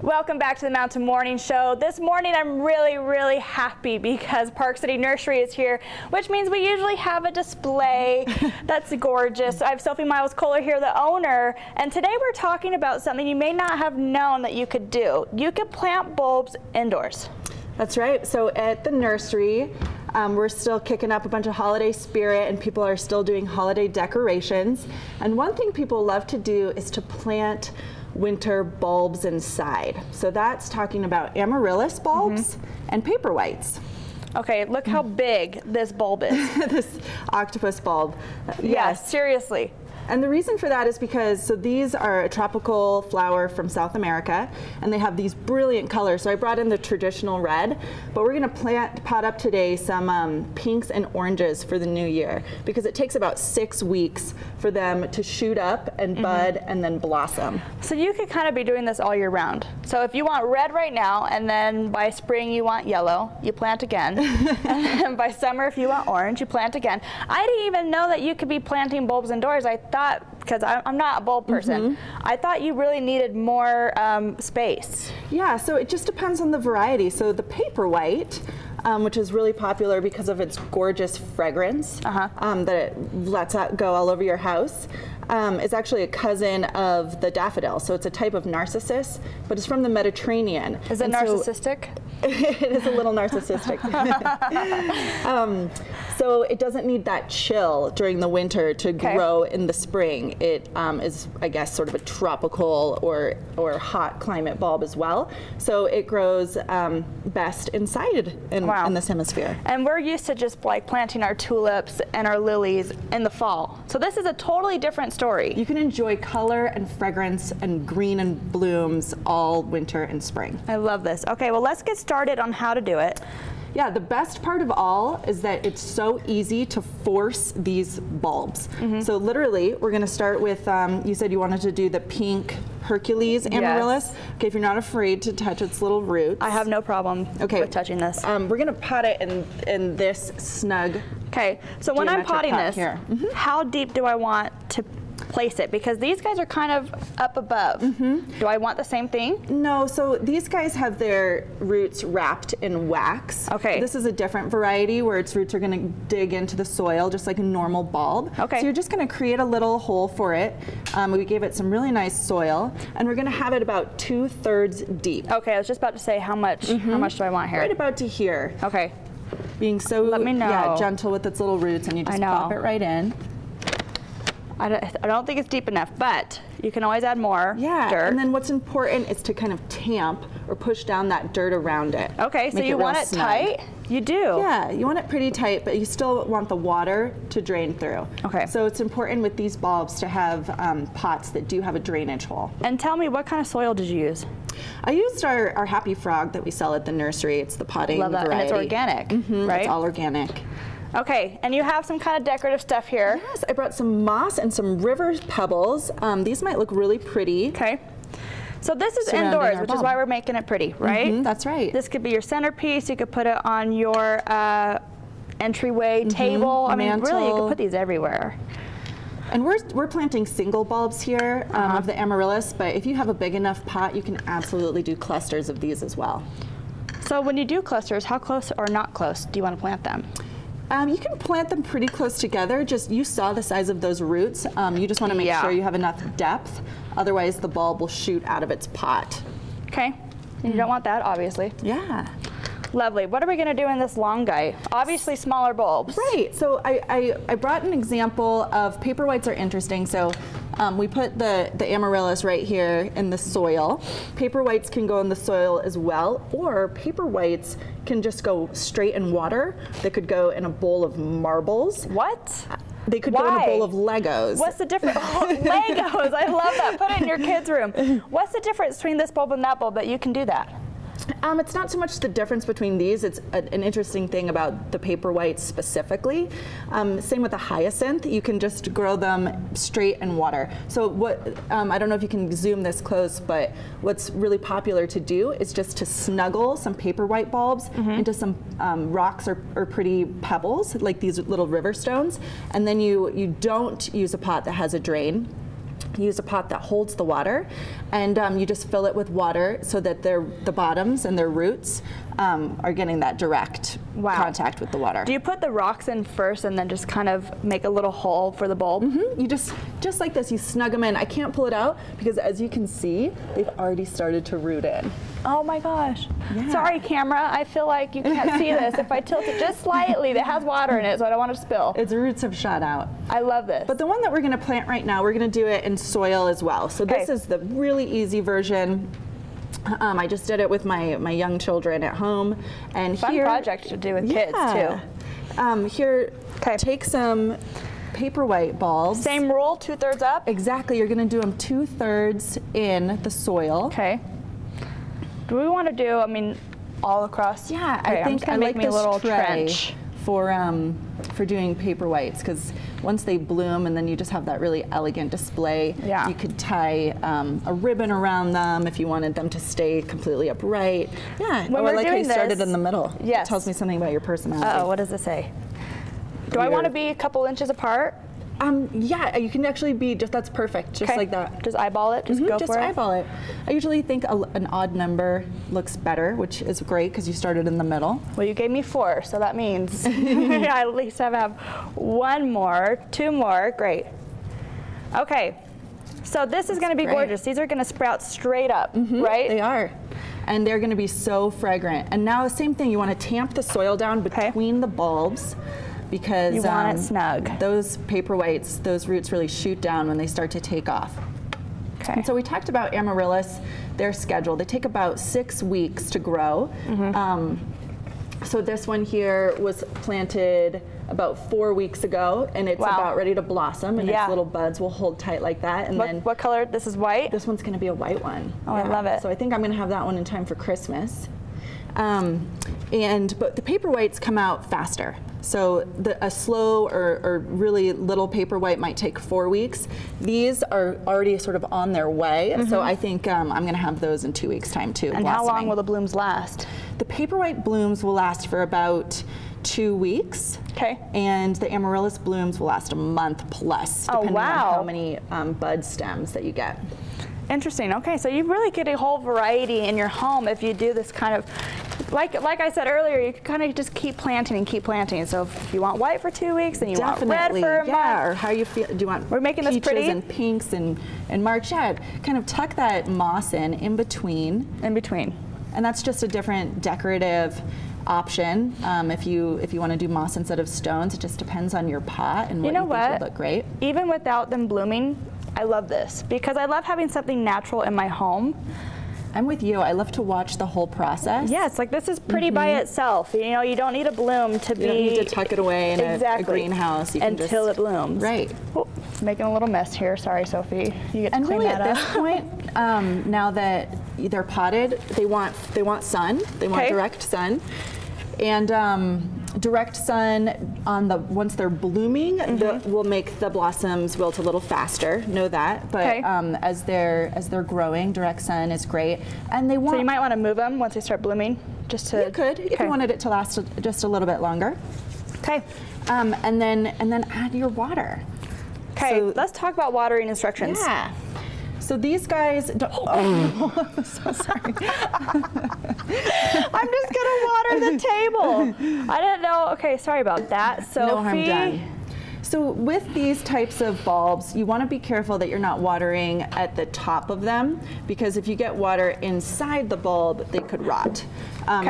Welcome back to the Mountain Morning Show. This morning I'm really happy because Park City Nursery is here, which means we usually have a display that's gorgeous. I have Sophie Miles Kohler here, the owner, and today we're talking about something you may not have known that you could do. You could plant bulbs indoors. That's right. So at the nursery, we're still kicking up a bunch of holiday spirit and people are still doing holiday decorations. And one thing people love to do is to plant winter bulbs inside. So that's talking about amaryllis bulbs and paperwhites. Okay, look how big this bulb is. This octopus bulb. Yes, seriously. And the reason for that is because, so these are a tropical flower from South America, and they have these brilliant colors. So I brought in the traditional red, but we're gonna pot up today some pinks and oranges for the new year, because it takes about 6 weeks for them to shoot up and bud and then blossom. So you could kind of be doing this all year round. So if you want red right now, and then by spring you want yellow, you plant again. And then by summer, if you want orange, you plant again. I didn't even know that you could be planting bulbs indoors. I thought, because I'm not a bulb person, I thought you really needed more space. Yeah, so it just depends on the variety. So the paperwhite, which is really popular because of its gorgeous fragrance that it lets out go all over your house, is actually a cousin of the daffodil. So it's a type of narcissus, but it's from the Mediterranean. Is it narcissistic? It is a little narcissistic. So it doesn't need that chill during the winter to grow in the spring. It is, I guess, sort of a tropical or hot climate bulb as well. So it grows best inside in this hemisphere. And we're used to just like planting our tulips and our lilies in the fall. So this is a totally different story. You can enjoy color and fragrance and green and blooms all winter and spring. I love this. Okay, well, let's get started on how to do it. Yeah, the best part of all is that it's so easy to force these bulbs. So literally, we're gonna start with, you said you wanted to do the pink Hercules amaryllis. Yes. Okay, if you're not afraid to touch its little roots. I have no problem with touching this. We're gonna pot it in this snug. Okay, so when I'm potting this, here. how deep do I want to place it? Because these guys are kind of up above. Do I want the same thing? No, so these guys have their roots wrapped in wax. Okay. This is a different variety where its roots are gonna dig into the soil just like a normal bulb. Okay. So you're just gonna create a little hole for it. We gave it some really nice soil, and we're gonna have it about 2/3 deep. Okay, I was just about to say how much do I want here? Right about to here. Okay. Being so Let me know. gentle with its little roots, and you just pop it right in. I don't think it's deep enough, but you can always add more dirt. And then what's important is to kind of tamp or push down that dirt around it. Okay, so you want it tight? You do? Yeah, you want it pretty tight, but you still want the water to drain through. Okay. So it's important with these bulbs to have pots that do have a drainage hole. And tell me, what kind of soil did you use? I used our Happy Frog that we sell at the nursery. It's the potting variety. And it's organic, right? It's all organic. Okay, and you have some kind of decorative stuff here. Yes, I brought some moss and some river pebbles. These might look really pretty. Okay. So this is indoors, which is why we're making it pretty, right? That's right. This could be your centerpiece. You could put it on your entryway table. I mean, really, you could put these everywhere. And we're planting single bulbs here of the amaryllis, but if you have a big enough pot, you can absolutely do clusters of these as well. So when you do clusters, how close or not close do you want to plant them? You can plant them pretty close together. Just, you saw the size of those roots. You just want to make sure you have enough depth. Otherwise, the bulb will shoot out of its pot. Okay. You don't want that, obviously. Yeah. Lovely. What are we going to do in this long guy? Obviously, smaller bulbs. Right. So I brought an example of paperwhites are interesting. So we put the amaryllis right here in the soil. Paperwhites can go in the soil as well, or paperwhites can just go straight in water. They could go in a bowl of marbles. What? They could go in a bowl of Legos. What's the difference? Oh, Legos, I love that. Put it in your kids' room. What's the difference between this bulb and that bulb that you can do that? It's not so much the difference between these. It's an interesting thing about the paperwhites specifically. Same with the hyacinth. You can just grow them straight in water. So what, I don't know if you can zoom this close, but what's really popular to do is just to snuggle some paperwhite bulbs into some rocks or pretty pebbles, like these little river stones. And then you don't use a pot that has a drain. You use a pot that holds the water, and you just fill it with water so that the bottoms and their roots are getting that direct contact with the water. Do you put the rocks in first and then just kind of make a little hole for the bulb? You just like this, you snug them in. I can't pull it out because, as you can see, they've already started to root in. Oh my gosh. Yeah. Sorry, camera. I feel like you can't see this. If I tilt it just slightly, it has water in it, so I don't want it to spill. Its roots have shot out. I love this. But the one that we're going to plant right now, we're going to do it in soil as well. So this is the really easy version. I just did it with my young children at home. And Fun project to do with kids too. Here, take some paper white balls. Same rule, 2/3 up? Exactly, you're gonna do them 2/3 in the soil. Okay. Do we want to do, I mean, all across? Yeah, okay, I think I make like me this a little tray trench. for doing paper whites, because once they bloom and then you just have that really elegant display. Yeah. You could tie a ribbon around them if you wanted them to stay completely upright. Yeah. When I we're like how doing you started this, in the middle. yes. It tells me something about your personality. Uh-oh, what does it say? Do I want to be a couple inches apart? Yeah, you can actually be that's perfect, just like that. Just eyeball it, just go just for it? eyeball it. I usually think an odd number looks better, which is great because you started in the middle. Well, you gave me 4, so that means I at least have 1 more, 2 more, great. Okay, so this is gonna be gorgeous. These are gonna sprout straight up, right? They are. And they're gonna be so fragrant. And now the same thing, you wanna tamp the soil down between the bulbs, because you want it snug. Those paper whites, those roots really shoot down when they start to take off. Okay. And so we talked about amaryllis, their schedule. They take about 6 weeks to grow. So this one here was planted about 4 weeks ago, and it's about ready to blossom, and its little buds will hold tight like that. And then what color? This is white? this one's gonna be a white one. Oh, I love it. So I think I'm gonna have that one in time for Christmas. But the paper whites come out faster. So a slow or really little paper white might take 4 weeks. These are already sort of on their way. So I think I'm gonna have those in 2 weeks' time too. And how long will the blooms last? The paper white blooms will last for about 2 weeks. Okay. And the amaryllis blooms will last a month plus, depending on how many bud stems that you get. Interesting. Okay, so you really get a whole variety in your home if you do this kind of, like I said earlier, you can kind of just keep planting and keep planting. So if you want white for 2 weeks, and you want red for a month, or how you feel. Do you want we're making this peaches pretty and pinks and March? Yeah, kind of tuck that moss in between. In between. And that's just a different decorative option. If you want to do moss instead of stones, it just depends on your pot and what you think would look great. Even without them blooming, I love this because I love having something natural in my home. I'm with you. I love to watch the whole process. Yes, like this is pretty by itself. You know, you don't need a bloom to be. You don't need to tuck it away in a greenhouse. You can until it blooms. Right. Oh, making a little mess here. Sorry, Sophie. You get to clean really that up. At this point, now that they're potted, they want sun. They want direct sun, and direct sun on once they're blooming will make the blossoms wilt a little faster. Know that, but as they're growing, direct sun is great, and they want. So you might want to move them once they start blooming, just to. You could if you wanted it to last just a little bit longer. Okay. And then add your water. Okay. So let's talk about watering instructions. Yeah. So these guys don't. Oh, I'm so sorry. I'm just gonna water the table. I didn't know. Okay, sorry about that. Sophie. No harm done. So with these types of bulbs, you want to be careful that you're not watering at the top of them, because if you get water inside the bulb, they could rot.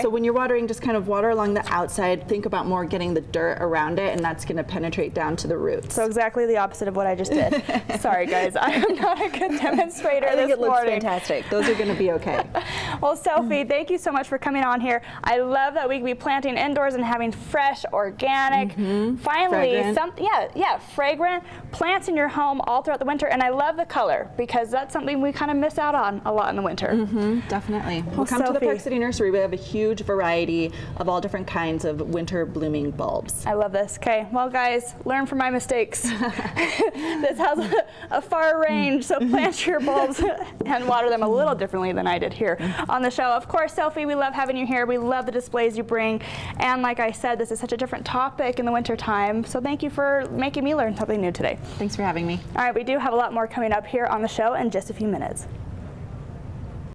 So when you're watering, just kind of water along the outside. Think about more getting the dirt around it, and that's going to penetrate down to the roots. So exactly the opposite of what I just did. Sorry, guys. I am not a good demonstrator I think this it looks morning. fantastic. Those are going to be okay. Well, Sophie, thank you so much for coming on here. I love that we can be planting indoors and having fresh, organic, finally, fragrant plants in your home all throughout the winter. And I love the color because that's something we kind of miss out on a lot in the winter. Definitely. Well, come to the Park City Nursery. We have a huge variety of all different kinds of winter blooming bulbs. I love this. Okay, well guys, learn from my mistakes. This has a far range, so plant your bulbs and water them a little differently than I did here on the show. Of course, Sophie, we love having you here. We love the displays you bring. And like I said, this is such a different topic in the winter time. So thank you for for making me learn something new today. Thanks for having me. All right, we do have a lot more coming up here on the show in just a few minutes.